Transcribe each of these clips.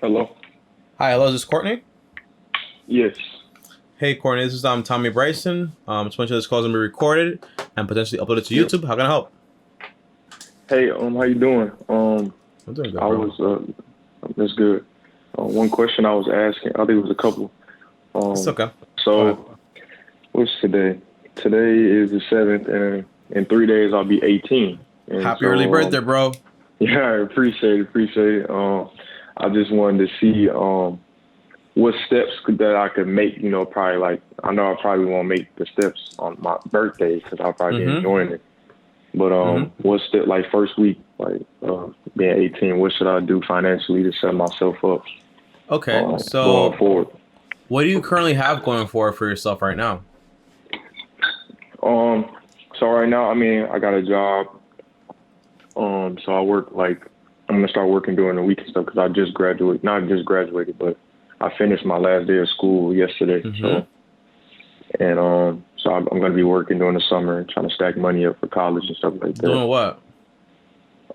Hello? Hi, hello, is this Courtney? Yes. Hey, Courtney, this is Tommy Bryson. Just want you this call is gonna be recorded and potentially uploaded to Yep. YouTube. How can I help? Hey, how you doing? I'm doing good, I bro. was, that's good. One question I was asking, I think it was a couple. It's Um, okay. Go ahead. so what's today? Today is the 7th, and in 3 days I'll be 18. And Happy early so, birthday, bro. yeah, I appreciate it. I just wanted to see, what steps that I could make, probably like, I know I probably won't make the steps on my birthday because I'll probably be Mm-hmm. enjoying it. But Mm-hmm. what's the like first week, like being 18? What should I do financially to set myself up Okay, going so forward? what do you currently have going for yourself right now? Um, so right now, I mean, I got a job. So I work like I'm gonna start working during the week and stuff because I just graduated. Not just graduated, but I finished my last day of school yesterday. Mm-hmm. So I'm gonna be working during the summer and trying to stack money up for college and stuff like that. Doing what?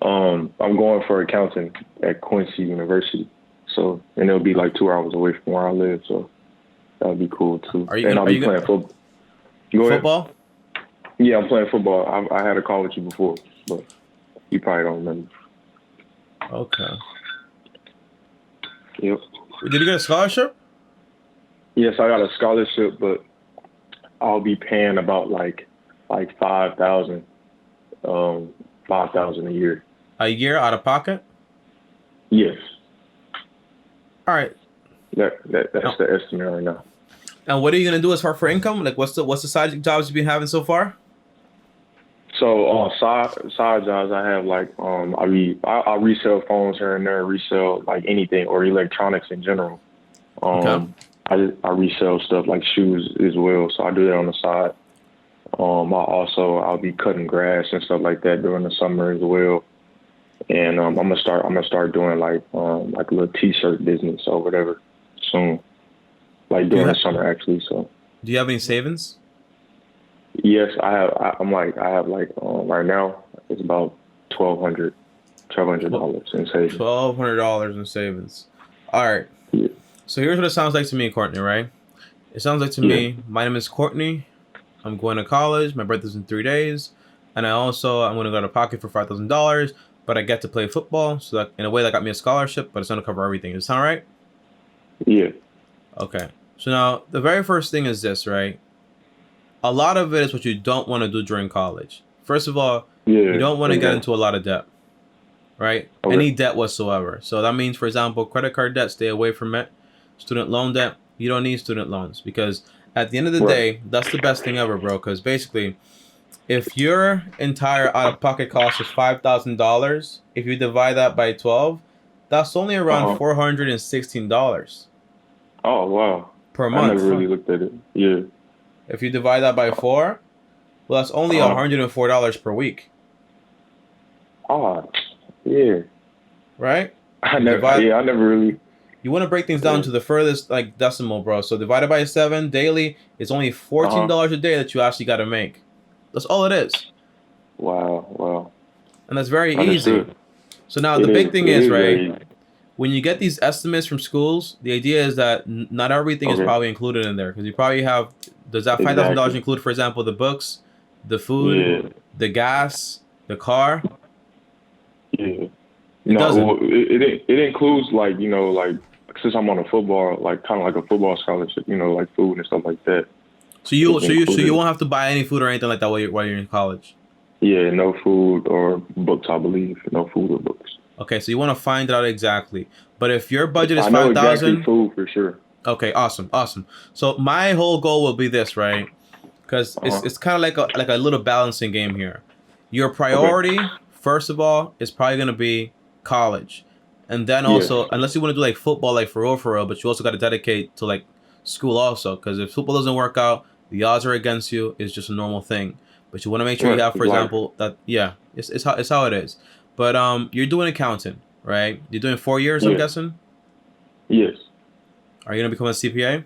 I'm going for accounting at Quincy University. So, and it'll be like 2 hours away from where I live. So that would be cool too. Are you And gonna I'll are be you playing gonna football. Go ahead. football? Yeah, I'm playing football. I had a call with you before, but you probably don't remember. Okay. Yep. Did you get a scholarship? Yes, I got a scholarship, but I'll be paying about like 5,000, 5,000 a year. A year out of pocket? Yes, All right. that's Now, the estimate right now. and what are you gonna do as far for income? Like, what's the side jobs you've been having so far? So side jobs I have like I resell phones here and there, resell like anything or electronics in general. Okay. I resell stuff like shoes as well, so I do that on the side. I'll be cutting grass and stuff like that during the summer as well. And I'm gonna start doing like a little t-shirt business or whatever soon, like Do you during the ha- summer actually. So do you have any savings? yes, I have. I have like right now it's about twelve hundred, twelve hundred Tw- dollars in savings. $1,200 in savings. All right. Yeah, So here's what it sounds like to me, Courtney, right? It sounds like to yeah, me, my name is Courtney. I'm going to college. My birthday's in 3 days. And I'm going to go to pocket for $5,000, but I get to play football. So that, in a way, that got me a scholarship, but it's going to cover everything. Does that sound right? yeah. Okay. So now, the very first thing is this, right? A lot of it is what you don't want to do during college. First of all, you Yeah, don't want to get exactly. into a lot of debt, right? Okay. Any debt whatsoever. So that means, for example, credit card debt, stay away from it. Student loan debt, you don't need student loans because at the end of the Right. day, that's the best thing ever, bro. Because basically, if your entire out of pocket cost is $5,000, if you divide that by 12, that's only around Uh-huh. $416 Oh, wow. per I never month. really looked at it. Yeah. If you divide that by 4, well, that's only Uh-huh. $104 per week, Oh, yeah. right? You divide. I never really, You want to break things down yeah. to the furthest like decimal, bro. So divided by 7 daily, it's only Uh-huh. $14 a day that you actually got to make. That's all it is, Wow, wow. and that's very easy. Understood. So now the big thing It is, is right? very easy. When you get these estimates from schools, the idea is that not everything is Okay. probably included in there because you probably have. Does that $5,000 Exactly. include, for example, the books, the food, Yeah. the gas, the car? Yeah. It No, doesn't. well, it includes like, like since I'm on a football, like kind of like a football scholarship, like food and stuff like that. So It's you included. won't have to buy any food or anything like that while you're in college. Yeah, no food or books, I believe. No food or books. Okay, so you want to find out exactly. But if your budget is I know exactly 5,000, food for sure. okay, awesome, awesome. So my whole goal will be this, right? Because Uh-huh. it's kind of like a little balancing game here. Your Okay. priority, first of all, is probably gonna be college, and then Yes. also, unless you want to do like football, like for real, but you also got to dedicate to like school also. Because if football doesn't work out, the odds are against you. It's just a normal thing. But you want to make sure you Right. have, It's for life. example, that yeah, it's how it is. But you're doing accounting, right? You're doing 4 years, I'm Yes. guessing. Yes. Are you gonna become a CPA?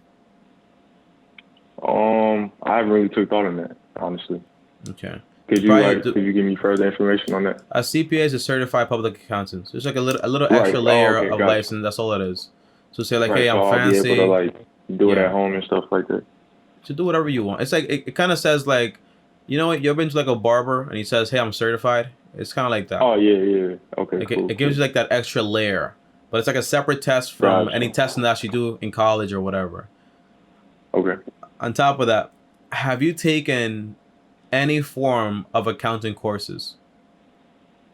I haven't really took thought on that, honestly. Okay. Could you give me further information on that? A CPA is a certified public accountant. It's like a little Right. extra Oh, layer okay. of Gotcha. license. That's all it is. So say like, Right. hey, So I'm I'll be able to fancy. like do it Yeah. at home and stuff like that. So do whatever you want. It's like it kind of says like, you know what? You ever been to like a barber and he says, "Hey, I'm certified." It's kind of like that. Oh yeah. Okay. Like Cool. it gives you like that extra layer, but it's like a separate test from Gotcha. any testing that you do in college or whatever. Okay. On top of that, have you taken any form of accounting courses?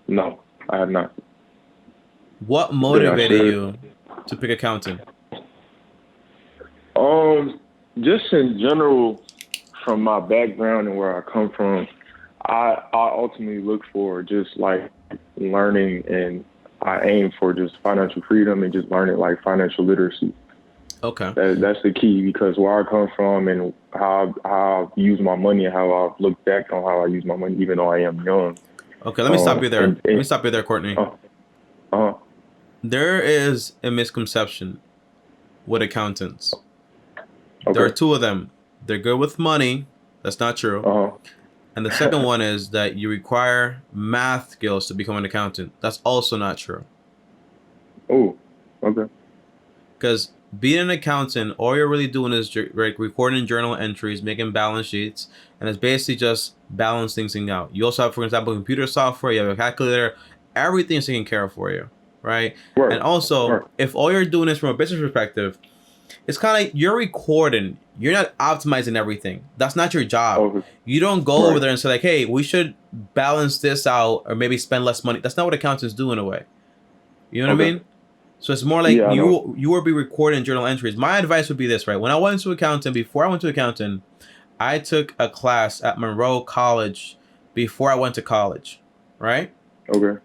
No, I have not. What Yeah, I motivated should. you to pick accounting? Just in general, from my background and where I come from, I ultimately look for just like learning, and I aim for just financial freedom and just learning like financial literacy. Okay. That's the key, because where I come from and how I've used my money and how I've looked back on how I use my money, even though I am young. Okay, let me stop you there. Let me stop you there, Courtney. Uh, There is a misconception with accountants. okay. There are two of them. They're good with money. That's not true. And the second one is that you require math skills to become an accountant. That's also not true. Oh, okay. Because being an accountant, all you're really doing is like recording journal entries, making balance sheets, and it's basically just balancing things out. You also have, for example, computer software, you have a calculator, everything's taken care of for you, right? Right. And also, Right. if all you're doing is from a business perspective, it's kind of like you're recording. You're not optimizing everything. That's not your job. Okay. You don't go Right. over there and say like, hey, we should balance this out or maybe spend less money. That's not what accountants do in a way. You know what I Okay. mean? So it's more like Yeah, I know. you will be recording journal entries. My advice would be this, right? When I went to accounting, before I went to accounting, I took a class at Monroe College before I went to college, right? Okay.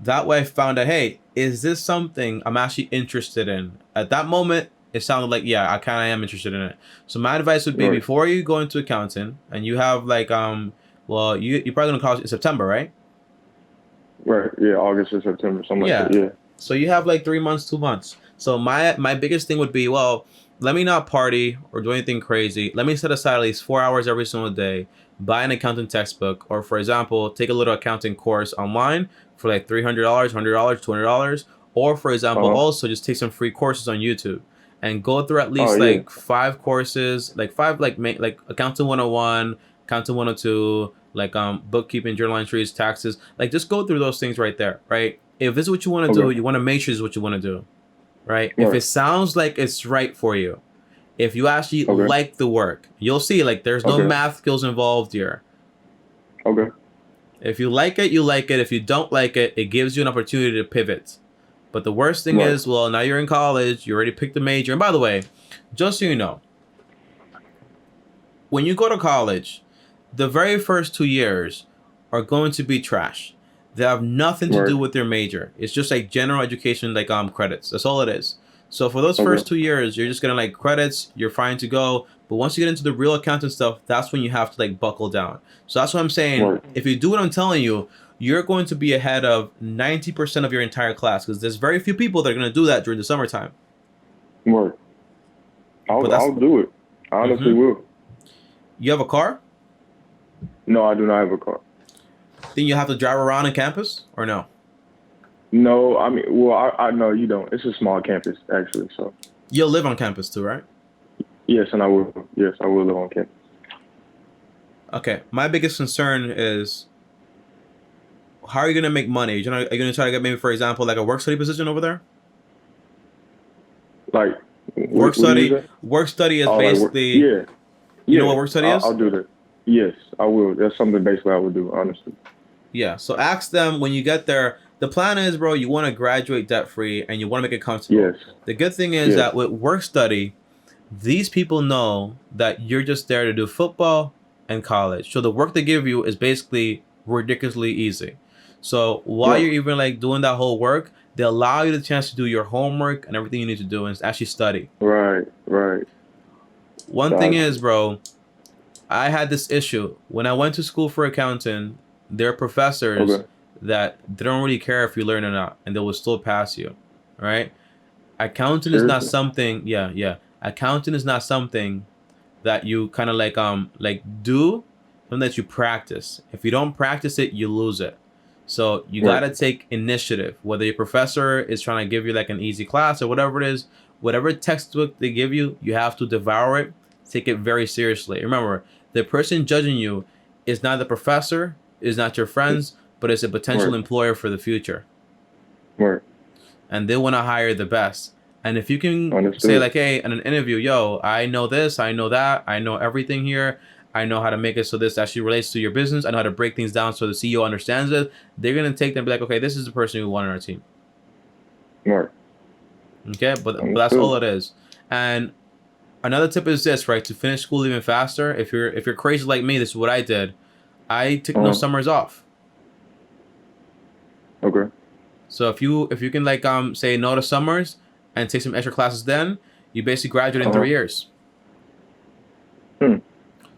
That way I found out, hey, is this something I'm actually interested in? At that moment, it sounded like, yeah, I kind of am interested in it. So my advice would be, Right. before you go into accounting and you have like, well, you're probably going to college in September, right? Right. Yeah. August or September, something Yeah. like that. Yeah. So you have like 3 months, 2 months. So my biggest thing would be, well, let me not party or do anything crazy. Let me set aside at least 4 hours every single day, buy an accounting textbook, or for example, take a little accounting course online for like $300, $100, $200, or for example, also just take some free courses on YouTube and go through at least Yeah. like 5 courses, like five like accounting 101, accounting 102, like bookkeeping, journal entries, taxes. Like just go through those things right there, right? If this is what you want to do, Okay. you want to make sure this is what you want to do, right? If Right. it sounds like it's right for you, if you actually Okay. like the work, you'll see like there's no Okay. math skills involved here. Okay. If you like it, you like it. If you don't like it, it gives you an opportunity to pivot. But the worst thing Right. is, well, now you're in college, you already picked a major. And by the way, just so you know, when you go to college, the very first 2 years are going to be trash. They have nothing to do Right. with your major. It's just like general education, like credits. That's all it is. So for those Okay. first 2 years, you're just getting like credits. You're fine to go. But once you get into the real accounting stuff, that's when you have to like buckle down. So that's what I'm saying. Right. If you do what I'm telling you, you're going to be ahead of 90% of your entire class, because there's very few people that are going to do that during the summertime. Right. But that's I'll do it. I honestly will. You have a car? No, I do not have a car. Then you have to drive around on campus, or no? No, I mean, well, I know you don't. It's a small campus actually, so You'll live on campus too, right? yes, and I will. Yes, I will live on campus. Okay. My biggest concern is, how are you gonna make money? Are you gonna try to get, maybe for example, like a work study position over there? Like Work what do you study. say? Work study is Oh, like work, basically. yeah. You know what work study is? I'll do that. Yes, I will. That's something basically I would do, honestly. Yeah. So ask them when you get there. The plan is, bro, you want to graduate debt free and you want to make it comfortable. Yes. The good thing is Yes. that with work study, these people know that you're just there to do football and college. So the work they give you is basically ridiculously easy. So while Right. you're even like doing that whole work, they allow you the chance to do your homework and everything you need to do and actually study. Right. One thing Gotcha. is, bro, I had this issue when I went to school for accounting. There are professors Okay. that they don't really care if you learn or not, and they will still pass you. Right? Accounting is not Seriously? something. Yeah. Accounting is not something that you kind of like do something that you practice. If you don't practice it, you lose it. So you Right. gotta take initiative. Whether your professor is trying to give you like an easy class or whatever it is, whatever textbook they give you, you have to devour it. Take it very seriously. Remember, the person judging you is not the professor, is not your friends, but it's a potential Right. employer for the future. Right. And they want to hire the best. And if you can say Understood. like, hey, in an interview, yo, I know this, I know that, I know everything here. I know how to make it so this actually relates to your business. I know how to break things down so the CEO understands it. They're gonna take them and be like, okay, this is the person we want on our team. Right. Okay, but that's Understood. all it is. And another tip is this, right? To finish school even faster. If you're crazy like me, this is what I did. I took no Uh-huh. summers off. Okay. So if you can like say no to summers and take some extra classes, then you basically graduate in 3 years. Hmm.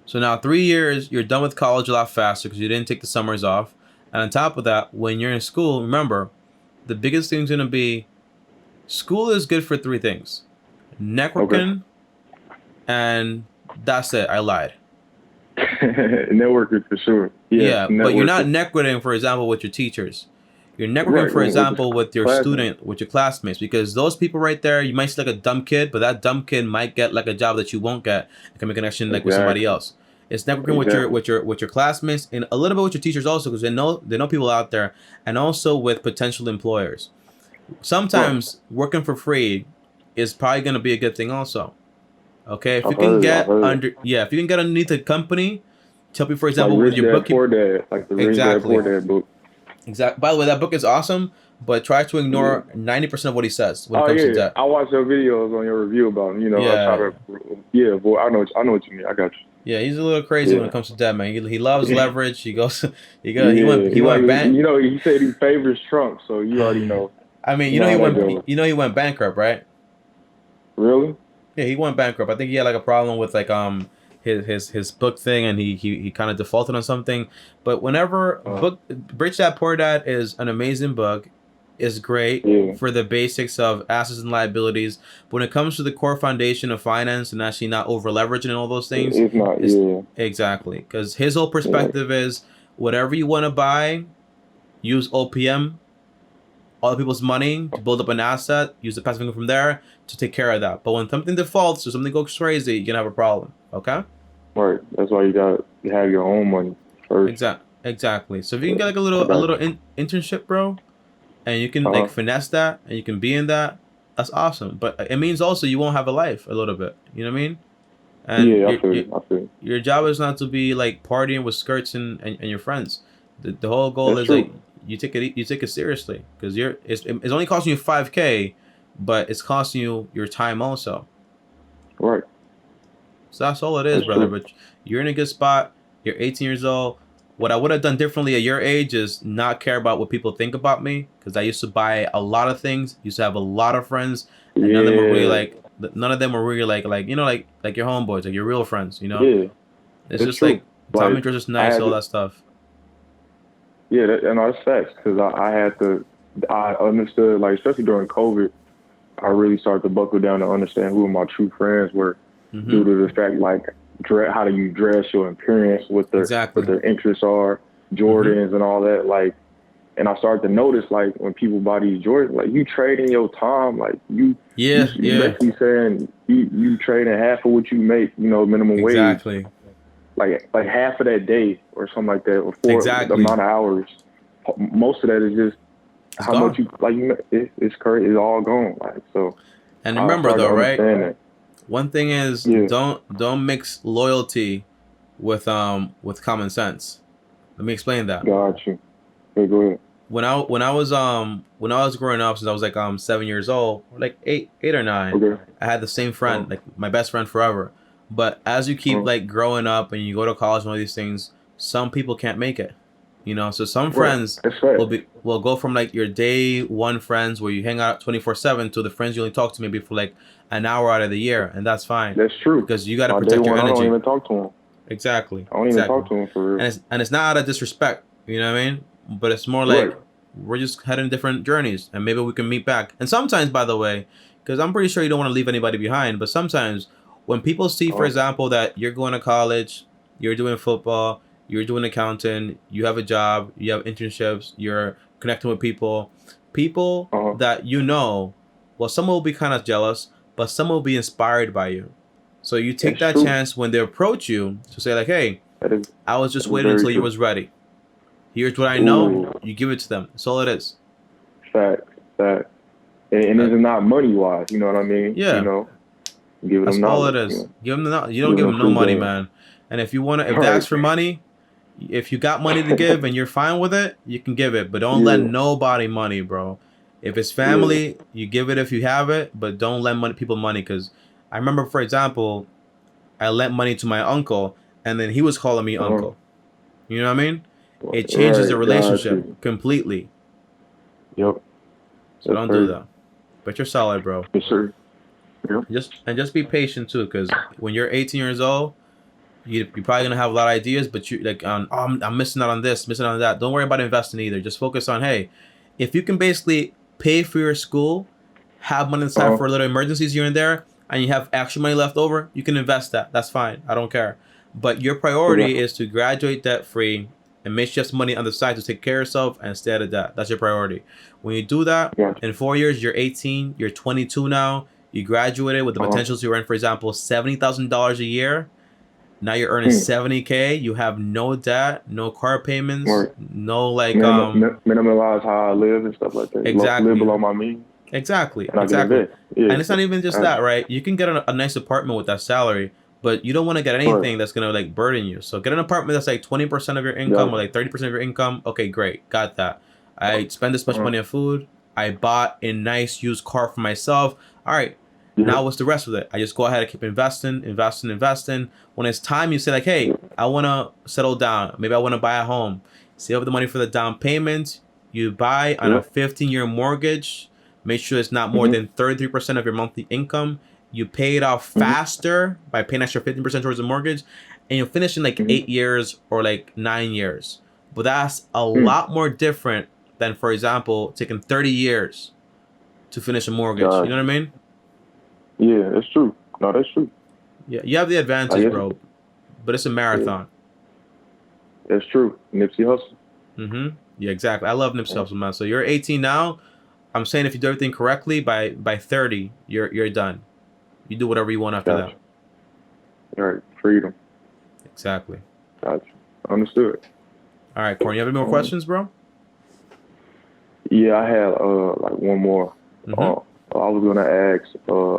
So now 3 years, you're done with college a lot faster because you didn't take the summers off. And on top of that, when you're in school, remember, the biggest thing's gonna be school is good for 3 things: networking, and that's it. I lied. Networking for sure. Yeah, but you're not networking. networking, for example, with your teachers. You're networking, Right. for With the example, with your classmates. student, with your classmates, because those people right there, you might see like a dumb kid, but that dumb kid might get like a job that you won't get and can make a connection like with somebody Exactly. else. It's networking with Exactly. your classmates and a little bit with your teachers also, because they know people out there, and also with potential employers. Right. Sometimes working for free is probably going to be a good thing also. Okay, if you I've can heard. I've get heard. under, yeah, if you can get underneath a company, tell me, for Like example, with Rich your Dad bookkeeping. Poor Dad, like the Rich Dad Poor Exactly. Dad book. Exactly. By the way, that book is awesome, but try to Yeah. ignore 90% of what he says when it Oh comes to yeah, debt. I watch your videos on your review about him. You know, I try Yeah, to. Yeah, boy, I know what you mean. I got yeah, he's a little crazy when it you. comes to debt, man. He loves Yeah. leverage. He goes, Yeah. he He like went bank. you know he said he favors Trump, so you already know I mean, you know how that goes. he went bankrupt, right? Really? Yeah, he went bankrupt. I think he had like a problem with like his book thing, and he kind of defaulted on something. But whenever Uh, book Rich Dad Poor Dad is an amazing book, is great yeah. for the basics of assets and liabilities. But when it comes to the core foundation of finance and actually not over leveraging and all those things, It's not. is Yeah. exactly because his whole Yeah. perspective is whatever you want to buy, use OPM, other people's money to build up an asset, use the passive income from there to take care of that. But when something defaults or something goes crazy, you're gonna have a problem. Okay? Right. That's why you got to have your own money first. Exactly. So if you can Yeah. get like I a got little you. internship, bro, and you can like Uh-huh. finesse that and you can be in that, that's awesome. But it means also you won't have a life a little bit. You know what I mean? And Yeah, I feel you. I feel you. your job is not to be like partying with skirts and your friends. The whole goal That's is like true. you take it seriously because it's only costing you 5K, but it's costing you your time also. Right. So that's all it is, That's brother. true. But you're in a good spot. You're 18 years old. What I would have done differently at your age is not care about what people think about me, because I used to buy a lot of things. Used to have a lot of friends, and none of them were really Yeah. like none of them were really like you know like your homeboys, like your real friends. You know, Yeah. it's That's just true. like Tommy Like Joe's just I nice, had all to. that stuff. Yeah, and that's facts because I had to. I understood, like, especially during COVID, I really started to buckle down to understand who my true friends were, due Mm-hmm. to the fact, like, how do you dress, your appearance, what Exactly. their interests are, Mm-hmm. Jordans and all that. Like, and I started to notice, like, when people buy these Jordans, like, you trading your time, like, Yeah. you Yeah. basically saying you trading half of what you make, minimum wage, Exactly. like half of that day or something like that, or for the Exactly. amount of hours. Most of that is just It's how much gone. you like. It's crazy. It's all gone. Like, so, And I remember started to though, right? understand that. One thing is Yeah, don't mix loyalty with common sense. Let me explain that. got you. Okay, go ahead. When I was growing up, since I was like 7 years old, or like eight or nine, Okay. I had the same Uh, friend, like my best friend forever. But as you keep uh, like growing up and you go to college and all these things, some people can't make it. You know, so some right. friends That's fact. will go from like your day one friends where you hang out 24/7 to the friends you only talk to maybe for like an hour out of the year, and that's fine That's true. because you got to My day protect your one, I don't energy. even talk to him. Exactly, I don't even exactly. talk to him for real. And it's not out of disrespect, you know what I mean? But it's more Right. like we're just heading different journeys, and maybe we can meet back. And sometimes, by the way, because I'm pretty sure you don't want to leave anybody behind, but sometimes when people see, for Uh, example, that you're going to college, you're doing football, you're doing accounting, you have a job, you have internships, you're connecting with people, that well, some will be kind of jealous, but some will be inspired by you. So you take That's that true. chance when they approach you to say like, hey, That is I was just that is waiting very until you true. was ready. Here's what I know. Ooh, You give it to them. That's all it is. fact, fact. And Uh, it's not money wise, you know what I mean? yeah, Giving that's them all it knowledge, is. Give them you don't giving give them them no free money, game. man. And if you want to, if they Right. ask for money, if you got money to give and you're fine with it, you can give it. But don't let Yeah, nobody money, bro. If it's yeah. family, you give it if you have it, but don't lend people money. Because I remember, for example, I lent money to my uncle, and then he was calling me Uh-huh. uncle. You know what I mean? It changes the Right, got relationship you. completely. Yep, So that's don't do crazy. that. But you're solid, bro. Yes, sir. Yep. Just be patient too, because when you're 18 years old, you're probably gonna have a lot of ideas, but you like I'm missing out on this, missing out on that. Don't worry about investing either. Just focus on, hey, if you can basically pay for your school, have money aside Uh-huh. for little emergencies here and there, and you have extra money left over, you can invest that. That's fine. I don't care. But your priority Okay. is to graduate debt free and make just money on the side to take care of yourself and stay out of debt. That's your priority. When you do that, Got in 4 years, you're 18, you're 22 now. You graduated with the you. Uh-huh. potential to earn, for example, $70,000 a year. Now you're earning Hmm. 70K. You have no debt, no car payments, Right. no like Minimalize how I live and stuff like that. Live exactly, below my means, exactly, and I can exactly. invest. Yeah. And it's not even just Got that, you. right? You can get a nice apartment with that salary, but you don't want to get Right. anything that's gonna like burden you. So get an apartment that's like 20% of your income or Got like 30% of your income. Okay, great, got that. you. I spend this much Uh-huh. money on food. I bought a nice used car for myself. All right. Now Yep. what's the rest of it? I just go ahead and keep investing, investing, investing. When it's time, you say like, hey, Yep. I want to settle down. Maybe I want to buy a home. Save up the money for the down payment. You buy on a Yep. 15-year mortgage. Make sure it's not more Mm-hmm. than 33% of your monthly income. You pay it off Mm-hmm. faster by paying extra 15% towards the mortgage, and you'll finish in like Mm-hmm. 8 years or like 9 years. But that's a Mm. lot more different than, for example, taking 30 years to finish a mortgage. You Got know what I you. mean? Yeah, that's true. No, that's true. Yeah, you have the I advantage, guess bro. But it's a yeah, marathon. that's true. Nipsey Hussle. Yeah, exactly. I love Nipsey Yeah. Hussle, man. So you're 18 now. I'm saying if you do everything correctly, by 30, you're done. You do whatever you want after Got that. you. All right. Freedom. Exactly. Got you. Understood. All right, Corn. You have any more Um, questions, bro? yeah, I had like one more. Mm-hmm. Uh, I was gonna ask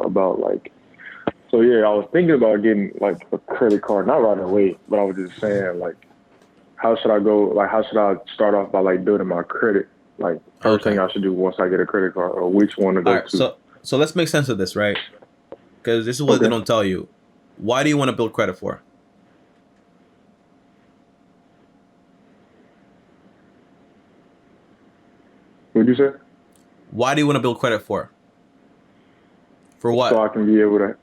about like. So yeah, I was thinking about getting like a credit card, not right away, but I was just saying like, how should I go? Like, how should I start off by like building my credit? Like, first thing Okay. I should do once I get a credit card, or which one to All go right. to? So let's make sense of this, right? Because this is what they Okay. don't tell you. Why do you want to build credit for? What'd you say? Why do you want to build credit for? For So what? I can be able to,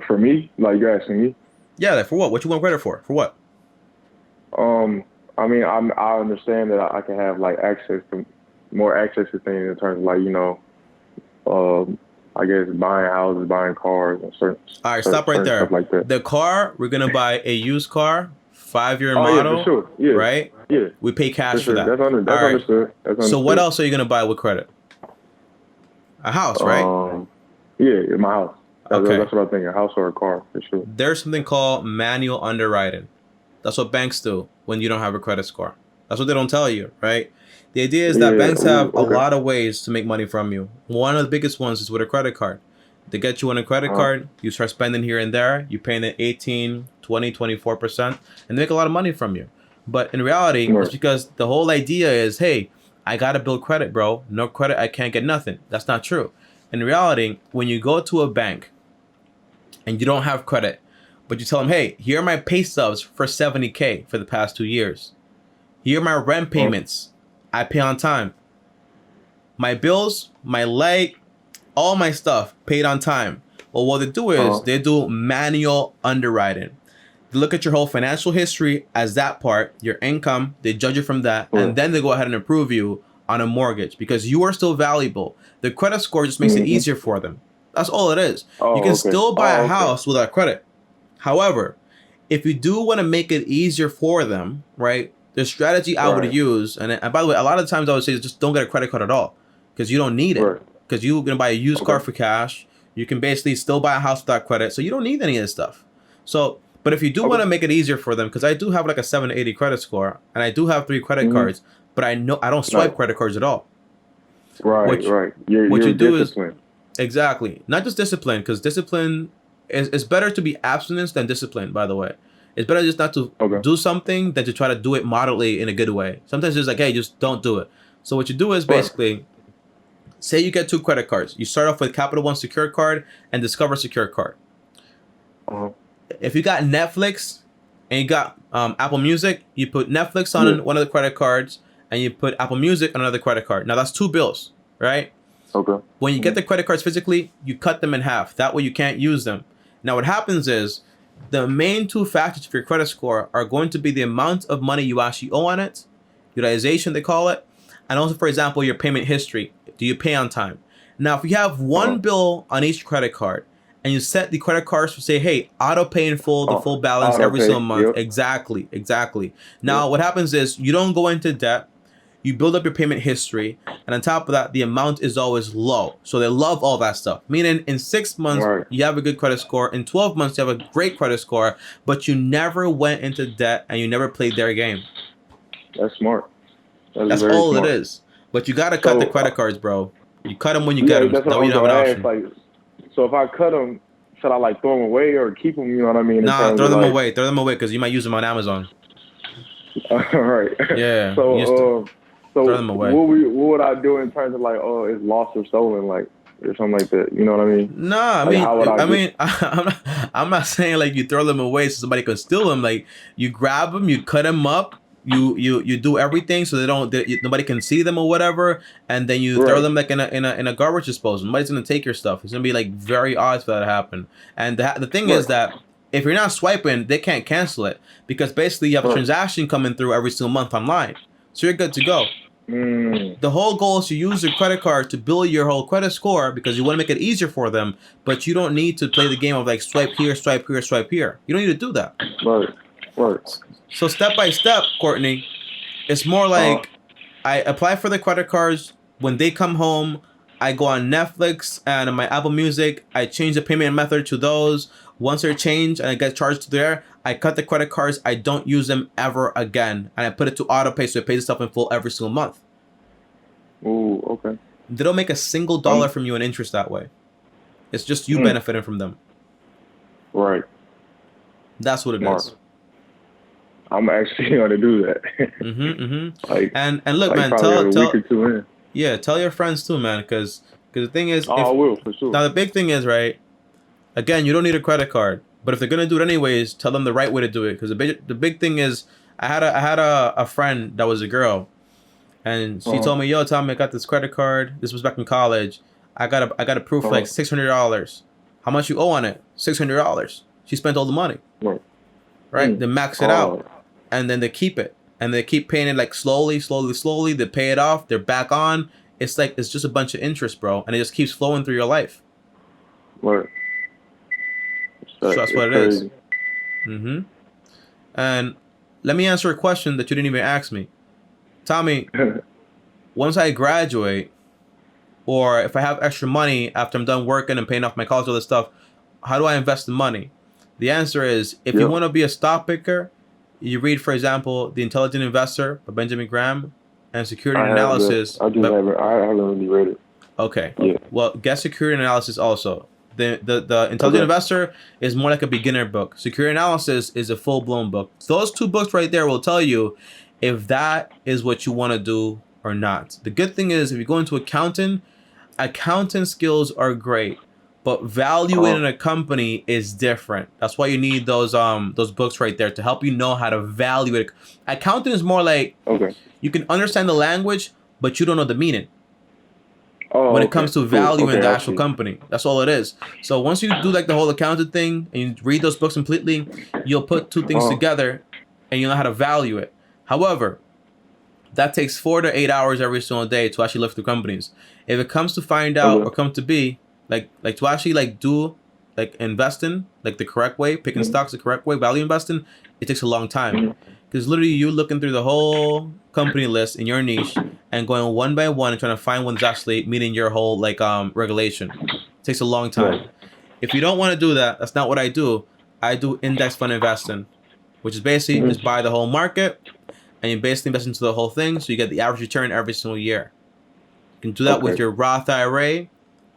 for me, like you're asking me. Yeah, like for what? What you want credit for? For what? Um, I mean, I understand that I can have like more access to things in terms of like I guess buying houses, buying cars, and All right, stop right certain stuff there. like that. The car, we're gonna buy a used car, 5-year Oh yeah, for model, sure. Yeah, right? yeah, We pay for cash for sure. that. That's All right. understood. That's So what understood. else are you gonna buy with credit? A house, right? Um, yeah, in my house. Okay. That's what I'm thinking. A house or a car for sure. There's something called manual underwriting. That's what banks do when you don't have a credit score. That's what they don't tell you, right? The idea is that Yeah. banks Ooh. have a Okay. lot of ways to make money from you. One of the biggest ones is with a credit card. They get you on a credit Uh. card, you start spending here and there, you pay the 18, 20, 24%, and they make a lot of money from you. But in reality, it's Right. because the whole idea is, hey, I gotta build credit, bro. No credit, I can't get nothing. That's not true. In reality, when you go to a bank and you don't have credit, but you tell them, hey, here are my pay stubs for 70K for the past 2 years. Here are my rent Uh. payments. I pay on time. My bills, my light, all my stuff paid on time. Well, what they do is Uh. they do manual underwriting. They look at your whole financial history as that part, your income, they judge it from that, and Right. then they go ahead and approve you on a mortgage because you are still valuable. The credit score just makes it Mm-hmm. easier for them. That's all it is. You can Oh, okay. still buy a Oh, okay. house without credit. However, if you do want to make it easier for them, right? The strategy I would use, and by the way, a lot of times I would say just don't get a credit card at all because you don't need it. Because you're gonna buy a used car for cash. You can basically still buy a house without credit, so you don't need any of this stuff. So, but if you do want to make it easier for them, because I do have like a 780 credit score, and I do have 3 credit cards, but I know I don't swipe credit cards at all. Right. What you do is exactly not just discipline, because discipline is better to be abstinence than discipline. By the way, it's better just not to do something than to try to do it moderately in a good way. Sometimes it's like, hey, just don't do it. So what you do is basically. Say you get 2 credit cards. You start off with Capital One secured card and Discover secured card. If you got Netflix and you got Apple Music, you put Netflix on one of the credit cards and you put Apple Music on another credit card. Now that's 2 bills, right? When you get the credit cards physically, you cut them in half. That way you can't use them. Now what happens is the main 2 factors of your credit score are going to be the amount of money you actually owe on it, utilization they call it, and also, for example, your payment history. Do you pay on time? Now, if you have 1 bill on each credit card and you set the credit cards to say, hey, auto pay in full, the full balance every single month. Exactly. Now, what happens is you don't go into debt. You build up your payment history. And on top of that, the amount is always low. So they love all that stuff. Meaning in 6 months, you have a good credit score. In 12 months, you have a great credit score. But you never went into debt and you never played their game. That's smart. That's all it is. But you got to cut the credit cards, bro. You cut them when you get them. That way you don't have an option. So if I cut them, should I like throw them away or keep them? You know what I mean? Nah, throw them away. Throw them away because you might use them on Amazon. All right. Yeah. So throw them away. What would I do in terms of like, oh, it's lost or stolen, like or something like that? You know what I mean? Nah, I'm not saying like you throw them away so somebody can steal them. Like you grab them, you cut them up. You do everything so nobody can see them or whatever, and then you throw them like in a garbage disposal. Nobody's gonna take your stuff. It's gonna be like very odd for that to happen. And the thing is that if you're not swiping, they can't cancel it because basically you have a transaction coming through every single month online, so you're good to go. The whole goal is to use your credit card to build your whole credit score because you want to make it easier for them, but you don't need to play the game of like swipe here, swipe here, swipe here. You don't need to do that. Right. So step by step, Courtney, it's more like I apply for the credit cards. When they come home, I go on Netflix and on my Apple Music. I change the payment method to those. Once they're changed and I get charged to there, I cut the credit cards. I don't use them ever again. And I put it to auto pay so it pays itself in full every single month. Ooh, okay. They don't make a single dollar from you in interest that way. It's just you benefiting from them. Right. That's what it is. I'm actually going to do that. Like, and look, like man, tell your friends too, man, because the thing is, I will for sure. Now the big thing is, right? Again, you don't need a credit card, but if they're gonna do it anyways, tell them the right way to do it. Because the big thing is, I had a friend that was a girl, and she told me, "Yo, Tommy, I got this credit card. This was back in college. I got a proof for like $600. How much you owe on it? $600. She spent all the money. Right? They max it out. And then they keep it. And they keep paying it like slowly. They pay it off. They're back on. It's like, it's just a bunch of interest, bro. And it just keeps flowing through your life. Right. So that's what it is. And let me answer a question that you didn't even ask me. Tommy, once I graduate, or if I have extra money after I'm done working and paying off my college, all this stuff, how do I invest the money? The answer is, if you want to be a stock picker, you read, for example, The Intelligent Investor by Benjamin Graham and Security Analysis. I haven't really read it. Okay. Yeah. Well, get Security Analysis also. The Intelligent Investor is more like a beginner book. Security Analysis is a full-blown book. Those 2 books right there will tell you if that is what you want to do or not. The good thing is, if you go into accounting skills are great. But valuing a company is different. That's why you need those books right there to help you know how to value it. Accounting is more like you can understand the language, but you don't know the meaning. When it comes to valuing the actual company, that's all it is. So once you do like the whole accounting thing and you read those books completely, you'll put 2 things together, and you know how to value it. However, that takes 4 to 8 hours every single day to actually look through companies. If it comes to find out or come to be. Like to actually like do like investing, like the correct way, picking stocks the correct way, value investing, it takes a long time. Because literally you looking through the whole company list in your niche and going one by one and trying to find one that's actually meeting your whole like regulation. It takes a long time. If you don't want to do that, that's not what I do. I do index fund investing, which is basically just buy the whole market and you basically invest into the whole thing, so you get the average return every single year. You can do that with your Roth IRA,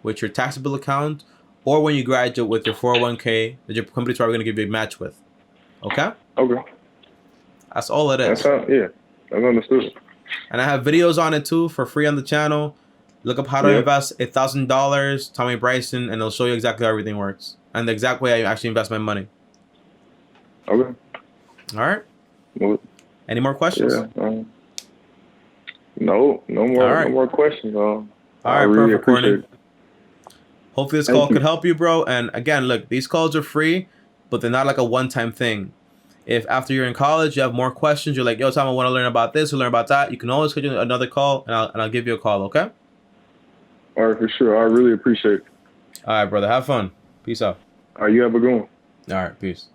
with your taxable account, or when you graduate with your 401k that your company's probably going to give you a match with. Okay? Okay. That's all it is. That's understood. And I have videos on it too for free on the channel. Look up how to invest $1,000, Tommy Bryson, and it'll show you exactly how everything works and the exact way I actually invest my money. Okay. All right. Well, any more questions? Yeah. No more questions. All right, really perfect, Courtney. Hopefully this call could help you, bro. And again, look, these calls are free, but they're not like a one-time thing. If after you're in college, you have more questions, you're like, yo, Tom, I want to learn about this or learn about that, you can always schedule another call, and I'll give you a call, okay? All right, for sure. I really appreciate it. All right, brother. Have fun. Peace out. All right, you have a good one. All right, peace.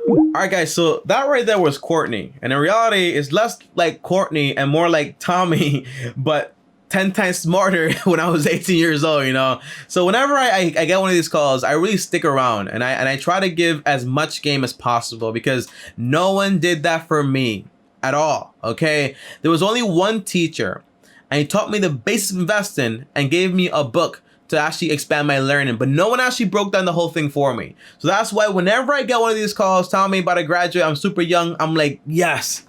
All right, guys, so that right there was Courtney. And in reality, it's less like Courtney and more like Tommy, but 10 times smarter when I was 18 years old, you know? So whenever I get one of these calls, I really stick around and I try to give as much game as possible because no one did that for me at all, okay? There was only one teacher and he taught me the basics of investing and gave me a book to actually expand my learning, but no one actually broke down the whole thing for me. So that's why whenever I get one of these calls, tell me about a graduate, I'm super young, I'm like, yes.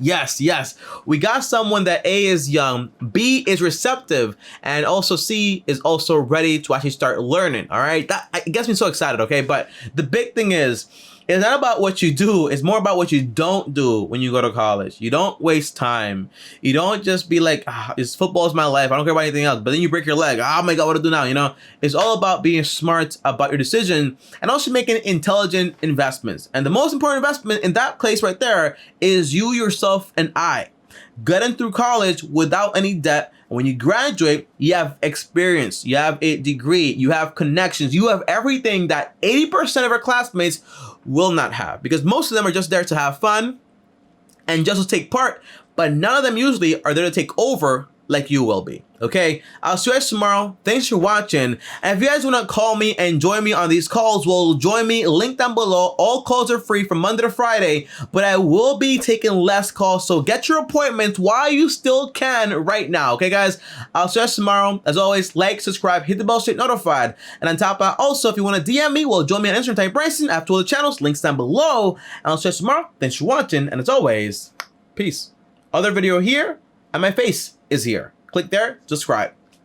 We got someone that A, is young, B, is receptive, and also C, is also ready to actually start learning, all right? That it gets me so excited, okay? But the big thing is, it's not about what you do, it's more about what you don't do when you go to college. You don't waste time. You don't just be like, football is my life, I don't care about anything else, but then you break your leg, oh my God, what do I do now, you know? It's all about being smart about your decision and also making intelligent investments. And the most important investment in that place right there is you, yourself, and I. Getting through college without any debt. When you graduate, you have experience, you have a degree, you have connections, you have everything that 80% of our classmates will not have, because most of them are just there to have fun and just to take part, but none of them usually are there to take over like you will be. Okay, I'll see you guys tomorrow. Thanks for watching. And if you guys want to call me and join me on these calls, well, join me. Link down below. All calls are free from Monday to Friday, but I will be taking less calls. So get your appointment while you still can right now. Okay, guys, I'll see you guys tomorrow. As always, like, subscribe, hit the bell to get notified. And on top of that, also, if you want to DM me, well, join me on Instagram, type Bryson. I have 2 other channels, links down below. And I'll see you guys tomorrow. Thanks for watching. And as always, peace. Other video here, and my face is here. Click there, subscribe.